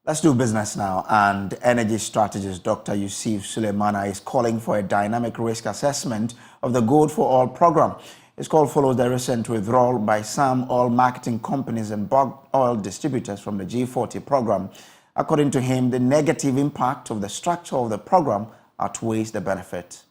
Let's do business now. And energy strategist Dr. Yusuf Suleimana is calling for a dynamic risk assessment of the Gold for Oil program. His call follows the recent withdrawal by some oil marketing companies and bulk oil distributors from the G40 program. According to him, the negative impact of the structure of the program outweighs the benefit.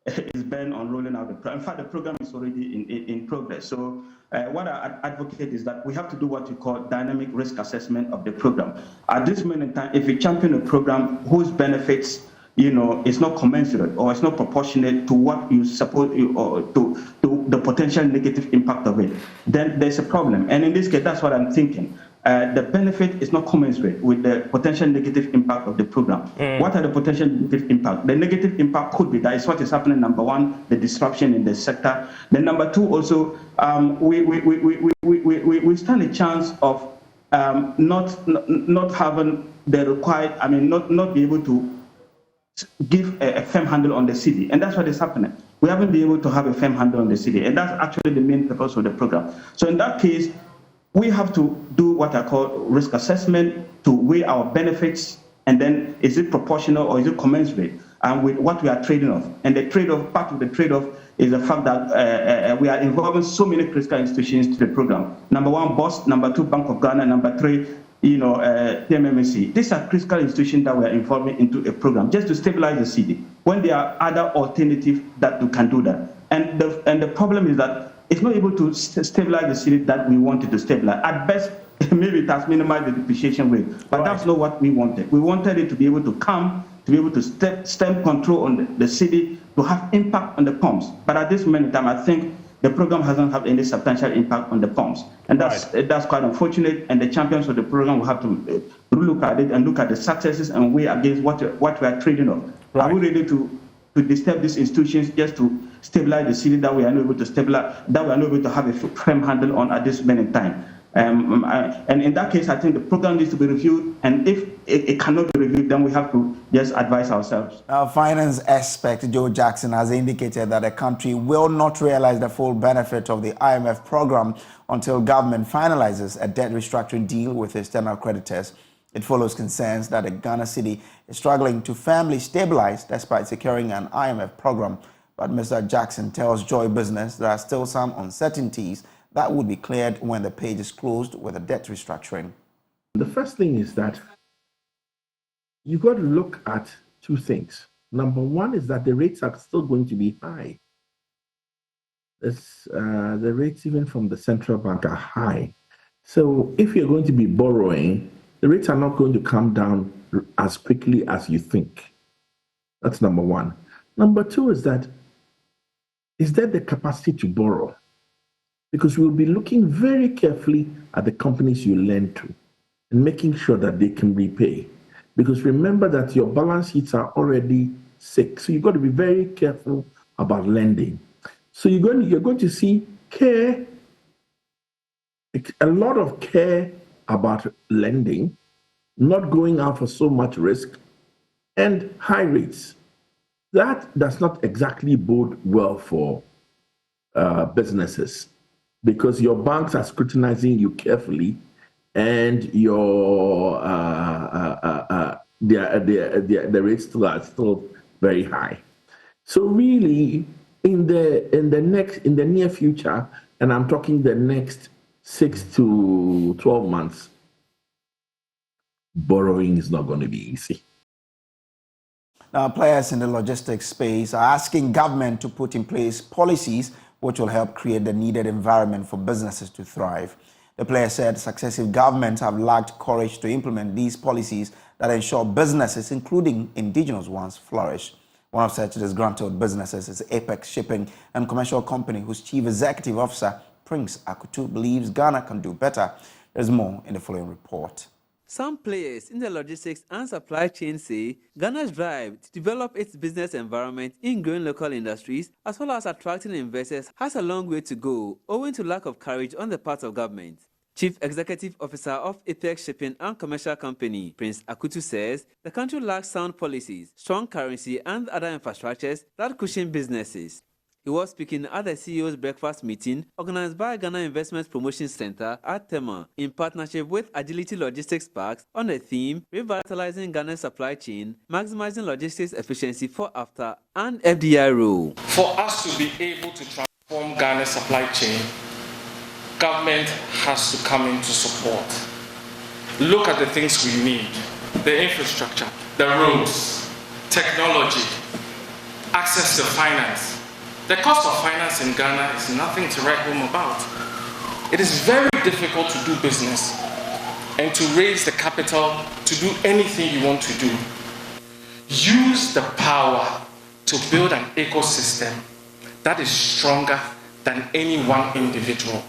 Is bent on rolling out the program. In fact, the program is already in progress. So what I advocate is that we have to do what we call dynamic risk assessment of the program. At this moment in time, if you champion a program whose benefits, is not commensurate or it's not proportionate to what you suppose or to the potential negative impact of it, then there's a problem. And in this case, that's what I'm thinking. The benefit is not commensurate with the potential negative impact of the program. What are the potential negative impact? The negative impact could be that is what is happening. Number one, the disruption in the sector. Then number two, also, we stand a chance of not having the required. Not be able to give a firm handle on the city, and that's what is happening. We haven't been able to have a firm handle on the city, and that's actually the main purpose of the program. So in that case, we have to do what I call risk assessment to weigh our benefits, and then is it proportional or is it commensurate with what we are trading off? And the trade-off, part of the trade-off is the fact that we are involving so many critical institutions to the program. Number one, BOS. Number two, Bank of Ghana. Number three, PMMC. These are critical institutions that we are involving into a program just to stabilize the city, when there are other alternatives that we can do that. And the problem is that it's not able to stabilize the city that we wanted to stabilize. At best, maybe it has minimized the depreciation rate, but that's not what we wanted. We wanted it to be able to come, to be able to stem control on the city, to have impact on the pumps. But at this moment in time, I think the program hasn't had any substantial impact on the pumps. And that's quite unfortunate. And the champions of the program will have to look at it and look at the successes and weigh against what we are trading on. Are we ready to disturb these institutions just to stabilize the city that we are not able to stabilize, that we are not able to have a firm handle on at this moment in time? And in that case, I think the program needs to be reviewed. And if it cannot be reviewed, then we have to just advise ourselves. Finance expert Joe Jackson has indicated that the country will not realize the full benefit of the IMF program until government finalizes a debt restructuring deal with external creditors. It follows concerns that the Ghana city is struggling to firmly stabilize despite securing an IMF program. But Mr. Jackson tells Joy Business there are still some uncertainties that would be cleared when the page is closed with a debt restructuring. The first thing is that you've got to look at two things. Number one is that the rates are still going to be high. The rates even from the central bank are high. So if you're going to be borrowing, the rates are not going to come down as quickly as you think. That's number one. Number two is that, is there the capacity to borrow? Because we'll be looking very carefully at the companies you lend to and making sure that they can repay. Because remember that your balance sheets are already sick. So you've got to be very careful about lending. So you're going to see care, a lot of care about lending, not going out for so much risk, and high rates. That does not exactly bode well for businesses, because your banks are scrutinizing you carefully, and your the rates are still very high. So really, in the near future, and I'm talking the next 6 to 12 months, borrowing is not going to be easy. Now, players in the logistics space are asking government to put in place policies which will help create the needed environment for businesses to thrive. The player said successive governments have lacked courage to implement these policies that ensure businesses, including indigenous ones, flourish. One of such disgruntled businesses is Apex Shipping and Commercial Company, whose Chief Executive Officer, Prince Akutu, believes Ghana can do better. There's more in the following report. Some players in the logistics and supply chain say Ghana's drive to develop its business environment in growing local industries as well as attracting investors has a long way to go, owing to lack of courage on the part of government. Chief Executive Officer of Apex Shipping and Commercial Company, Prince Akutu, says the country lacks sound policies, strong currency and other infrastructures that cushion businesses. He was speaking at the CEO's breakfast meeting organized by Ghana Investment Promotion Center at Tema in partnership with Agility Logistics Parks on the theme Revitalizing Ghana's Supply Chain, Maximizing Logistics Efficiency for After and FDI Role. For us to be able to transform Ghana's supply chain, government has to come in to support. Look at the things we need: the infrastructure, the roads, technology, access to finance. The cost of finance in Ghana is nothing to write home about. It is very difficult to do business and to raise the capital to do anything you want to do. Use the power to build an ecosystem that is stronger than any one individual,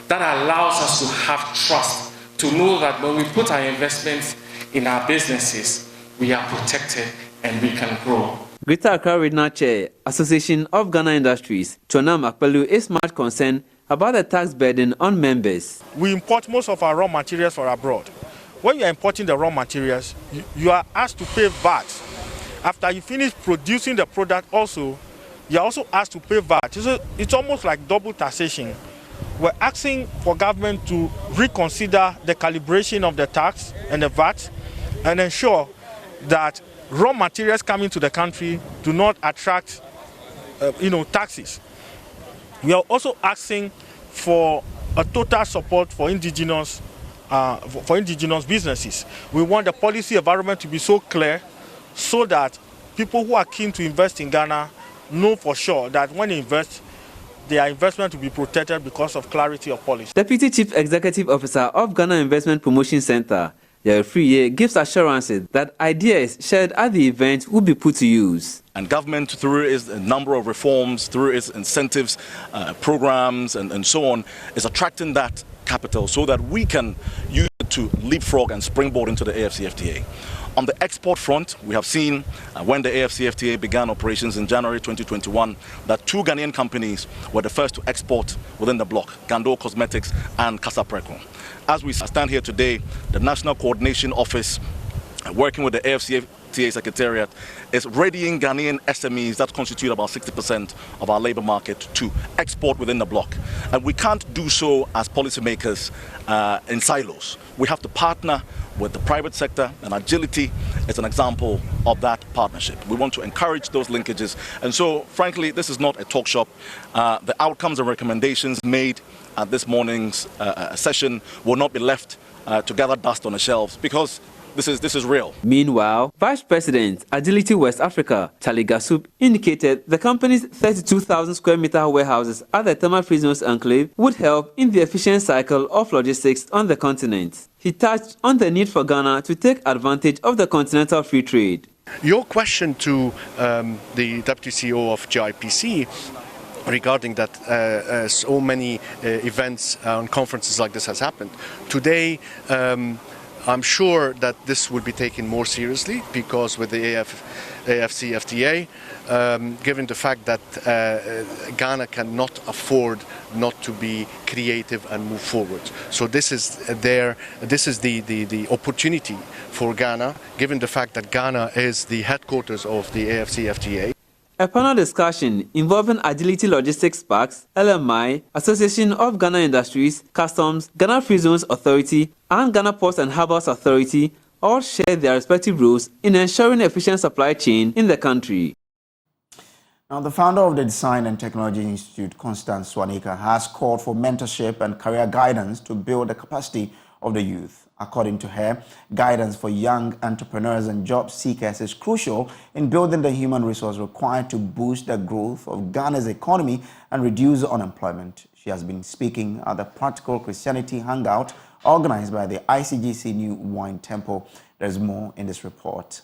that allows us to have trust, to know that when we put our investments in our businesses, we are protected and we can grow. Greater Accra Regional Chair, Association of Ghana Industries, Chonam Akpelu, is much concerned about the tax burden on members. We import most of our raw materials from abroad. When you are importing the raw materials, you are asked to pay VAT. After you finish producing the product also, you are also asked to pay VAT. It's almost like double taxation. We're asking for government to reconsider the calibration of the tax and the VAT and ensure that raw materials coming to the country do not attract, taxes. We are also asking for a total support for indigenous businesses. We want the policy environment to be so clear, so that people who are keen to invest in Ghana know for sure that when they invest, their investment will be protected because of clarity of policy. Deputy Chief Executive Officer of Ghana Investment Promotion Center, Yaya gives assurances that ideas shared at the event will be put to use. And government, through its number of reforms, through its incentives, programs, and so on, is attracting that capital so that we can use it to leapfrog and springboard into the AFCFTA. On the export front, we have seen when the AFCFTA began operations in January 2021 that 2 Ghanaian companies were the first to export within the bloc, Gando Cosmetics and Casapreco. As we stand here today, the National Coordination Office, working with the AFCFTA Secretariat, is readying Ghanaian SMEs that constitute about 60% of our labour market to export within the bloc. And we can't do so as policymakers in silos. We have to partner with the private sector, and Agility is an example of that partnership. We want to encourage those linkages. And so, frankly, this is not a talk shop. The outcomes and recommendations made at this morning's session will not be left to gather dust on the shelves, because this is real. Meanwhile, Vice President, Agility West Africa, Charlie Gasup, indicated the company's 32,000 square meter warehouses at the Tema Free Zones Enclave would help in the efficient cycle of logistics on the continent. He touched on the need for Ghana to take advantage of the continental free trade. Your question to the Deputy CEO of GIPC regarding that so many events and conferences like this has happened. Today, I'm sure that this will be taken more seriously, because with the AFCFTA, given the fact that Ghana cannot afford not to be creative and move forward. So this is the opportunity for Ghana, given the fact that Ghana is the headquarters of the AFCFTA. A panel discussion involving Agility Logistics Parks, LMI, Association of Ghana Industries, Customs, Ghana Free Zones Authority, and Ghana Ports and Harbours Authority all share their respective roles in ensuring efficient supply chain in the country. Now, the founder of the Design and Technology Institute, Constance Swanika, has called for mentorship and career guidance to build the capacity of the youth. According to her, guidance for young entrepreneurs and job seekers is crucial in building the human resource required to boost the growth of Ghana's economy and reduce unemployment. She has been speaking at the Practical Christianity Hangout organized by the ICGC New Wine Temple. There's more in this report.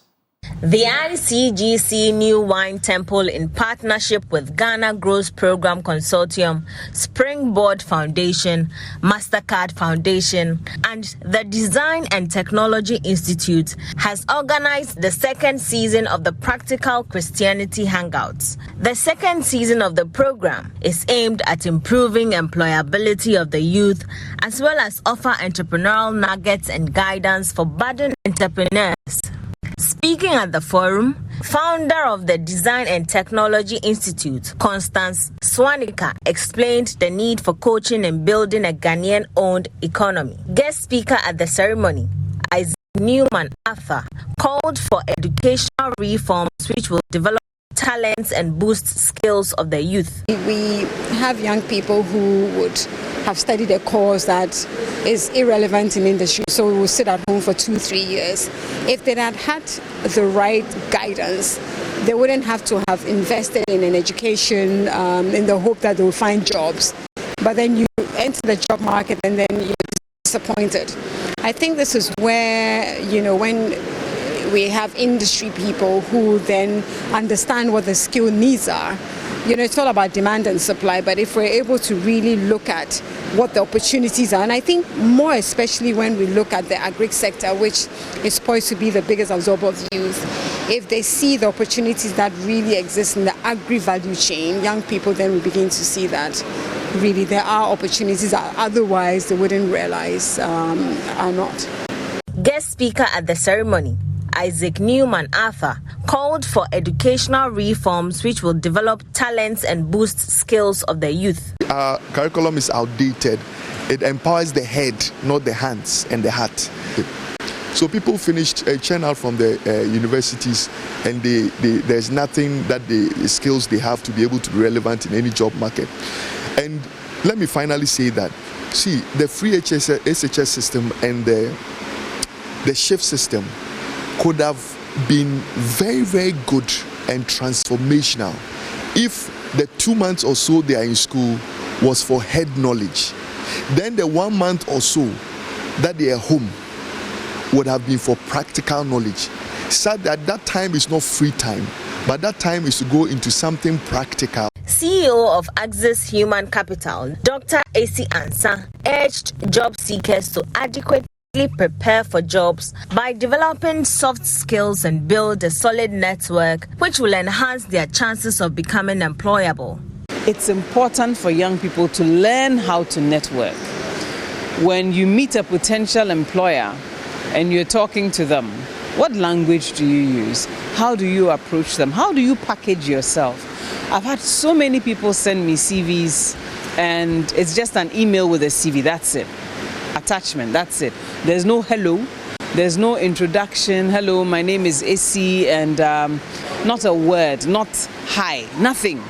The ICGC New Wine Temple, in partnership with Ghana Growth Program Consortium, Springboard Foundation, MasterCard Foundation, and the Design and Technology Institute, has organized the second season of the Practical Christianity Hangouts. The second season of the program is aimed at improving employability of the youth, as well as offer entrepreneurial nuggets and guidance for budding entrepreneurs. Speaking at the forum, Founder of the Design and Technology Institute, Constance Swanika, explained the need for coaching in building a Ghanaian-owned economy. Guest speaker at the ceremony, Isaac Newman Arthur, called for educational reforms which will develop talents and boost skills of the youth. We have young people who would have studied a course that is irrelevant in industry, so we will sit at home for 2-3 years. If they had had the right guidance, they wouldn't have to have invested in an education in the hope that they will find jobs. But then you enter the job market and then you're disappointed. I think this is where, when we have industry people who then understand what the skill needs are. It's all about demand and supply, but if we're able to really look at what the opportunities are, and I think more especially when we look at the agri sector, which is poised to be the biggest absorber of youth, if they see the opportunities that really exist in the agri value chain, young people then will begin to see that really there are opportunities that otherwise they wouldn't realize are not. Guest speaker at the ceremony, Isaac Newman Arthur, called for educational reforms which will develop talents and boost skills of the youth. Our curriculum is outdated. It empowers the head, not the hands and the heart. So people finished churn out from the universities, and there's nothing that the skills they have to be able to be relevant in any job market. And let me finally say that, see, the free SHS system and the shift system could have been very, very good and transformational if the 2 months or so they are in school was for head knowledge. Then the 1 month or so that they are home would have been for practical knowledge. Sad that that time is not free time, but that time is to go into something practical. CEO of Axis Human Capital, Dr. AC Ansa, urged job seekers to adequately prepare for jobs by developing soft skills and build a solid network which will enhance their chances of becoming employable. It's important for young people to learn how to network. When you meet a potential employer and you're talking to them, what language do you use? How do you approach them? How do you package yourself? I've had so many people send me CVs and it's just an email with a CV, that's it. Attachment, that's it. There's no hello, there's no introduction. Hello, my name is AC, and not a word, not hi, nothing.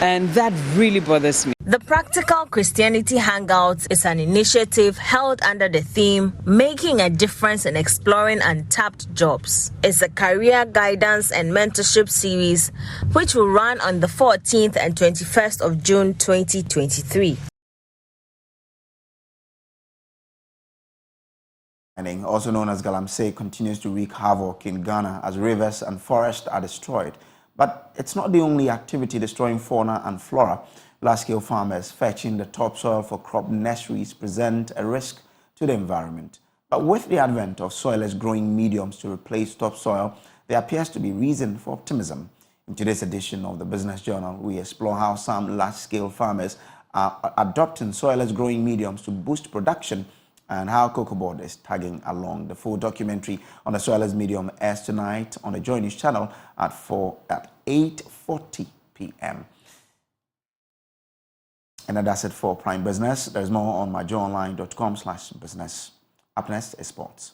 And that really bothers me. The Practical Christianity Hangouts is an initiative held under the theme Making a Difference in Exploring Untapped Jobs. It's a career guidance and mentorship series which will run on the 14th and 21st of June 2023. Also known as Galamsey, continues to wreak havoc in Ghana as rivers and forests are destroyed. But it's not the only activity destroying fauna and flora. Large-scale farmers fetching the topsoil for crop nurseries present a risk to the environment. But with the advent of soilless growing mediums to replace topsoil, there appears to be reason for optimism. In today's edition of the Business Journal, we explore how some large-scale farmers are adopting soilless growing mediums to boost production and how Cocoa Board is tagging along. The full documentary on the soilless medium airs tonight on the Joy News channel at 8:40 p.m. And that's it for Prime Business. There's more on myjoyonline.com/business. Up next is sports.